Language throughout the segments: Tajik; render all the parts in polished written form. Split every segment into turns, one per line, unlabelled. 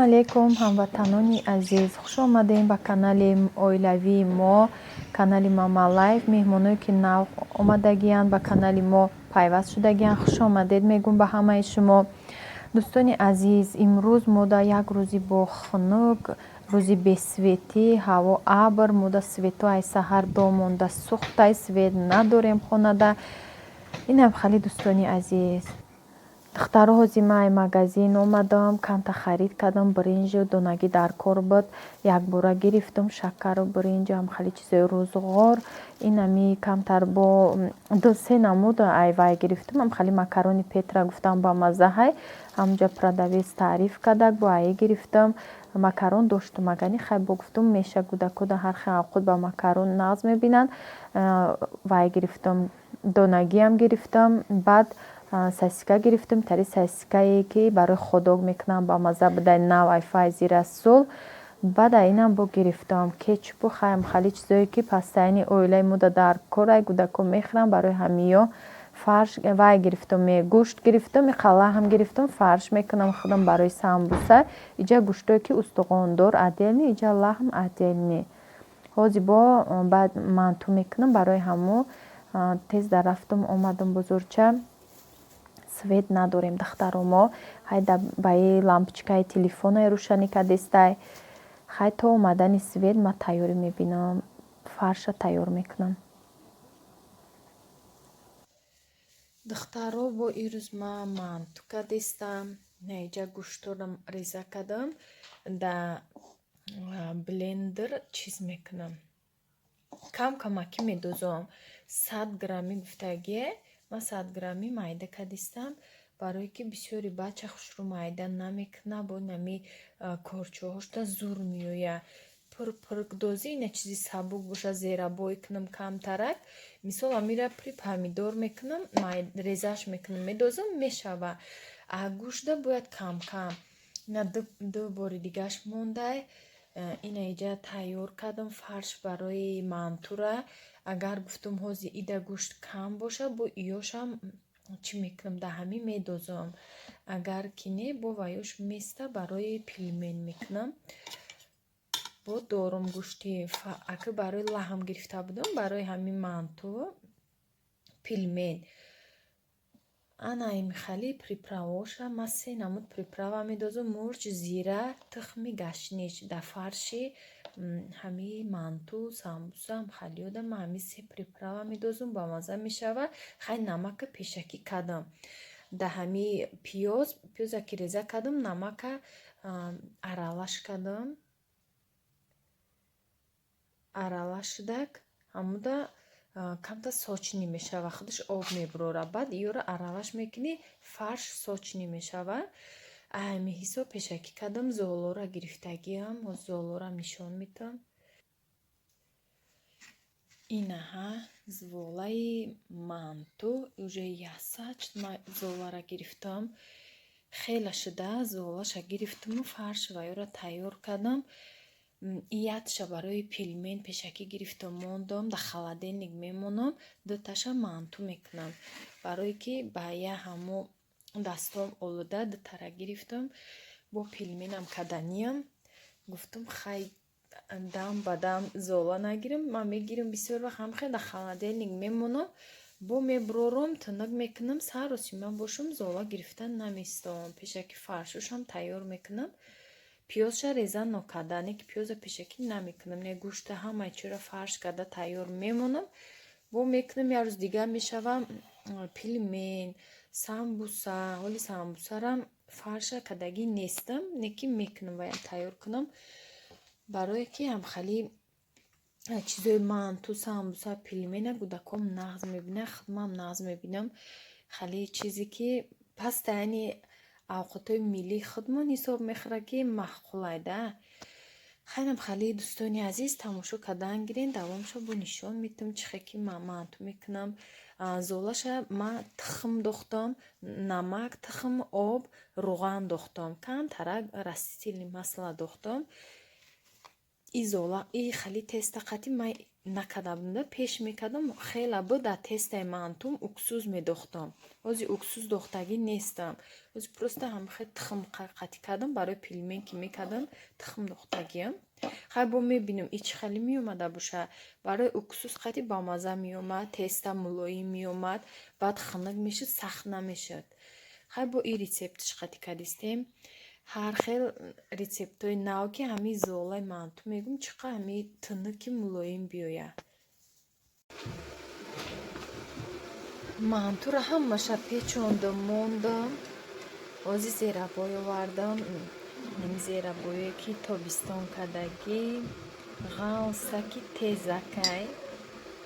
алейкум ҳамватанони азиз, хуш омадем ба канали оилавии мо, канали Мама Лайф. Меҳмоное ки нав омадагиянд ба канали мо пайваст шудагиянд, хуш омадед мегӯм ба ҳамаи шумо. дӯстони азиз, имрӯз мо да як рӯзи бо хунук, рӯзи бесветӣ, ҳаво абр, мо да светои саҳар домонда сухтай свет надорем хонада. Инам хали дӯстони азиз, духтаро ҳозимаи магазин омадам, камта харид кардам, бринҷу донагӣ дар кор буд, якбора гирифтам шакару бринҷу ҳамхали чизои рӯзғор. Инами камтар бо се намуд айвай гирифтам, ҳамхали макарони петра гуфтам ба маззаҳай, ҳамҷа продавец таъриф кардак, бо аи гирифтам. Макарон доштум, агани хай бо гуфтум меша кӯдакода ҳар хел худ ба макарон нағз мебинанд. Вай гирифтам, донагиам гирифтам, баъд сосиска гирифтам, тари сосискае ки барои ходок мекунам ба мазза бидай, навай файзи расул. Баъд инам бо гирифтам кетчупу хайм хали чизое ки пастайни оилаи муда дар корай кӯдако мехӯрам, барои ҳамиё фарш вай гирифтам, гӯшт гирифтам, қалаҳм гирифтам, фарш мекунам худам барои самбуса. иҷа гӯштое ки устуғондор отдельни, иҷа лаҳм отдельни. ҳози бо баъд манту мекунам барои ҳамо. тезда рафтам омадам бозорча, свет надорем духтаромо, ҳайда баи лампочкаи телефонаи рӯшанӣ кардестай. хай то омадани свет ма тайёрӣ мебинам, фарша тайёр мекунам. духтаро бо ирӯз ма манту кардестам, иҷа гӯштторам реза кардам, да блендер чиз мекунам, кам камакӣ медозам. 100 грамми гуфтагие, ма 100 грамми майда кардестам, барое ки бисёри бача хушрӯ майда намекуна, бо нами корчоҳошда зур меоя. пурпуркдозӣ ина чизи сабук боша, зерабой кунам камтарак. мисол амира при помидор мекунам, резаш мекунам, медозам, мешава. А гӯшта бояд кам кам. ина ду бори дигаш мондай. ина иҷа тайёр кардам фарш барои мантура. агар гуфтум ҳози ида гӯшт кам боша, бо иёшам чӣ мекунам, да ҳамин медозам. агар ки не, бо ваёш места барои пилмен мекунам. бо дорум гӯшти ака барои лаҳм гирифта будам, барои ҳамин манту пилмен. ана имихали приправаоша ма 3 намуд приправа медозам: мурч, зира, тухми гашниш. да фарши ҳами манту, самбуса, ҳамхалиёда ма ҳами 3 приправа медозам, ба мазза мешава. хай намака пешакӣ кардам. да ҳами пиёза ки реза кардам, намака аралаш кардам. аралаш шудак, ҳамуда камта сочнӣ мешава, худаш об мебурора. баъд иёра аралаш мекунӣ, фарш сочнӣ мешава. ҳами ҳисоб пешакӣ кардам. золора гирифтагиам, золорам нишон медам. инаҳа зволаи манту уже ясач золара гирифтам. хела шуда золаша гирифтаму фарш ваёра тайёр кардам. иятша барои пилмен пешакӣ гирифтам, мондам, да холодильник мемонам. дуташа манту мекунам, барое ки ба я ҳамо дастом олуда. дутара гирифтам, бо пилменам каданиям. гуфтам хай дам ба дам зола нагирам. ман мегирам бисёр вақт ҳамхел да холодильник мемонам, бо мебурорам, тунук мекунам. сароси ман бошам, зола гирифтан намеистоам. пешаки фаршушам тайёр мекунам. пиёзша реза нокарда, не ки пиёза пешакӣ намекунам, не гӯшта ҳамаи чӯра фарш карда тайёр мемонам. бо мекунам, як рӯз дига мешава пилмен, самбуса. ҳоли самбусарам фарша кадагӣ нестам, не ки мекунам ваям тайёр кунам, барое ки ҳамхали чизои манту, самбуса, пилмена кӯдаком нағз мебинанд, худмам нағз мебинам. хали чизе ки пастайни авқотои миллии худмон ҳисоб мехӯрад ки маъқулайда. хайрам хали дӯстони азиз, тамошо кардан гирен, давомша бо нишон медам чихе ки ман манту мекунам. золаша ма тухм дохтам, намак, тухм, об, руған дохтам, камтарак растительный масла дохтам. и зола и хали тестақати ма накадам пеш мекадам хела буда тестай мантум уксуз медохтам ози уксуз дохтаги нестам ози просто ҳамхе тухм қатӣ кардам барои пилмен ки мекардам тухм дохтагиам хай бо мебинам ич хали меомада боша барои уксуз қатӣ ба маза меомад теста мулоим меомад баъд хунук мешуд сахт намешуд хай бо ин рецептиш қатӣ кардистем ҳар хел рецептҳои нав ки ҳами золаи манту мегум чиқа ҳами тунуки мулоим биёя мантура ҳамаша печондам мондам ози зерабой овардам ҳами зерабое ки тобистон кардаги ғалсаки тезакай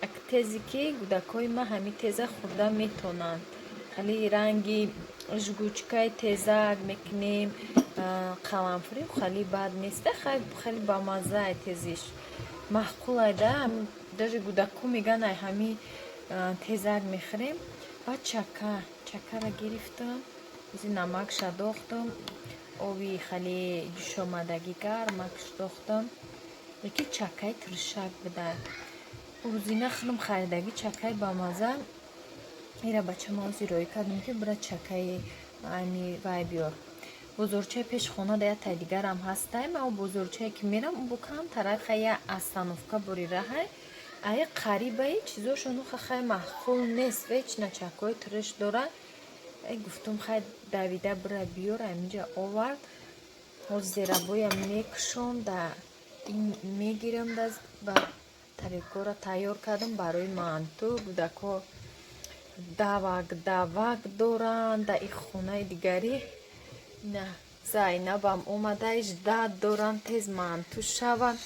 ак тези ки кӯдакҳои ма ҳами теза хӯрда метонанд хали ранги жгучкаи тезак мекунем қаламфури хали бад неста хали бамазаи тезиш маъқулайда даже кӯдакҳо меган ай ҳами тезак мехӯрем баъд чакара гирифтам ози намакша дохтам оби хали ҷӯшомадаги гармакш дохтам леки чакаи туршак буда рӯзина хӯрдам харидаги чакаи бамаза ира бачама ози рӯй кардам ки бира чакаи ами вай биёр бозорчаи пеш хона да ятаи дигарам ҳастай ма бозорчае ки мерам бо камтара хая остановка борираҳай ай қарибаи чизошону хахай маъқул нест веч начакҳои турш дора гуфтум хай давида бира биёр аминҷа овард оз зерабоям мекушом да ин мегирам да ба тарелкаро тайёр кардам барои манту кӯдакҳо давак доранд да ин хонаи дигари на зайнабам омада ждат доранд тез манту шаванд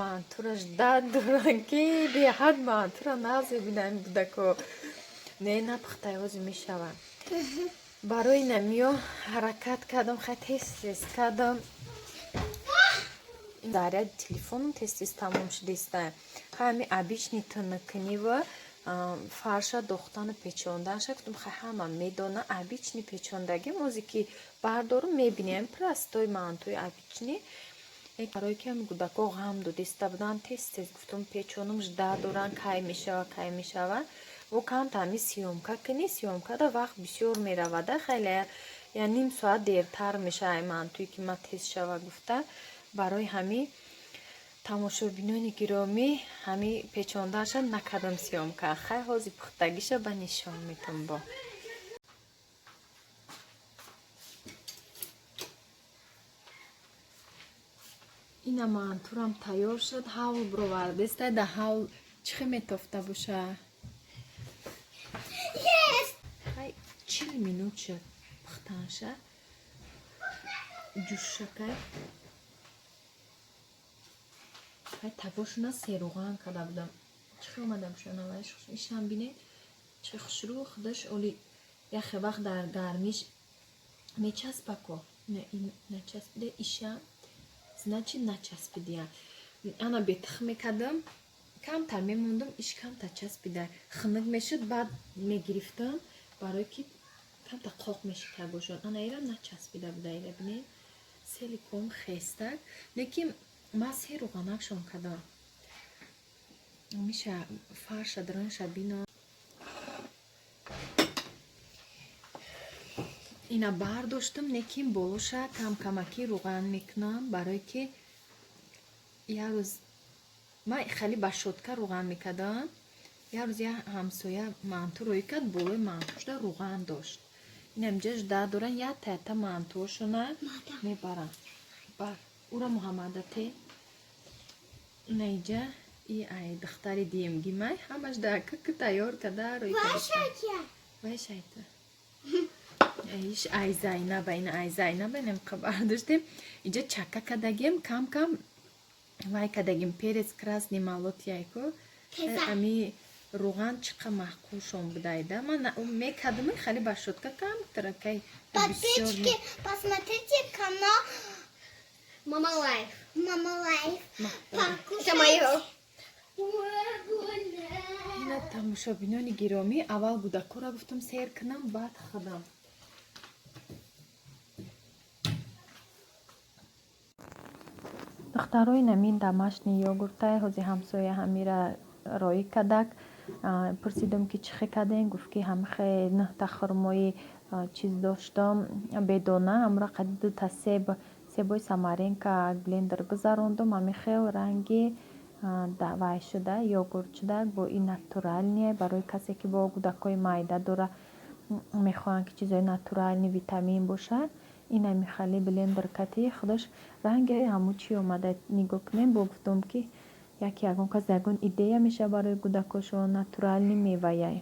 мантура ждат доранд ки деҳад мантура назебинанд кӯдакҳо не напухтай ози мешаванд барои намиё ҳаракат кардам хай тез кардам заряд телефоном тез тамом шудиста ҳами обични тунукнива фарша дохтану печондаша гуфтам хай ҳама медона обични печондаги мози ки бардорум мебинем простой мантуи обични барое ки ҳами кӯдакҳо ғам додиста буданд тез гуфтам печонум жда доранд кай мешава во камта ҳами сиёмка кунӣ сиёмкада вақт бисёр меравада хеле я ним соат дертар мешава ай мантуи ки ма тез шава гуфта барои ҳами тамошобинони гиромӣ ҳами печондаша накардам сиёмка хай ҳози пухтагиша ба нишон метам бо ина мантурам тайёр шуд ҳавл бировардеста да ҳавл чӣ метофта боша хай 40 минут шуд пухтанша ҷӯшакай хай табошуна серуған када будам чӣ омадам шонавайш ишам бинед чӣ хушрӯ худаш оли яхе вақт дар гармиш мечаспако начаспиде ишам значи начаспидия ана бетах мекардам камтар мемондам иш камтар часпида хунук мешуд баъд мегирифтам барое ки камтар қоқ мешикар бошад ана ира начаспида буда ира бинед силикон хестак лекин ма серуғанакшон кардам миша фарша дранша бино ина бардоштам лекин болоша камакӣ руған мекунам барое ки як рӯз ма хали ба шотка руған мекардам як рӯз як ҳамсоя манту рӯй кард болои мантушда руған дошт инамҷа жда доран ята мантуошона мебарам бар ура муҳаммадате наиҷа и ай духтари диемгимай ҳамаш дакаку тайёр када рӯй вайшайта иш ай зайнаба ина ай зайнаба инамқа бардоштем иҷа чака кадагем кам вай кадагем перец красный молотяйко ами руған чиқа маҳқулшон будайда ман мекадам хали ба шотка камтаракай
подписчики посмотрите канал Мама Лайф это моё
ина тамошобинони гиромӣ аввал кӯдакҳоро гуфтам сер кунам баъд худам духтарои намин домашний йогуртай ҳози ҳамсоя ҳамира роӣ кадак. Пурсидум ки чӣ хе кадем, гуфт ки ҳамихе 9 хурмои чиз доштам бедона, амра қади 2 себои самаренка блендер гузарондум. Ҳамихел ранги вай шуда йогурт шуда бо ин натуралния барои касе ки бо кӯдакои майда дора мехоҳанд ки чизои натурални витамин бошад. ин михали блендер кати худаш ранги ҳамун чи омада нигоҳ кунем. Бо гуфтум ки ягон кас ягон идея меша барои кӯдакошон натурални меваяй.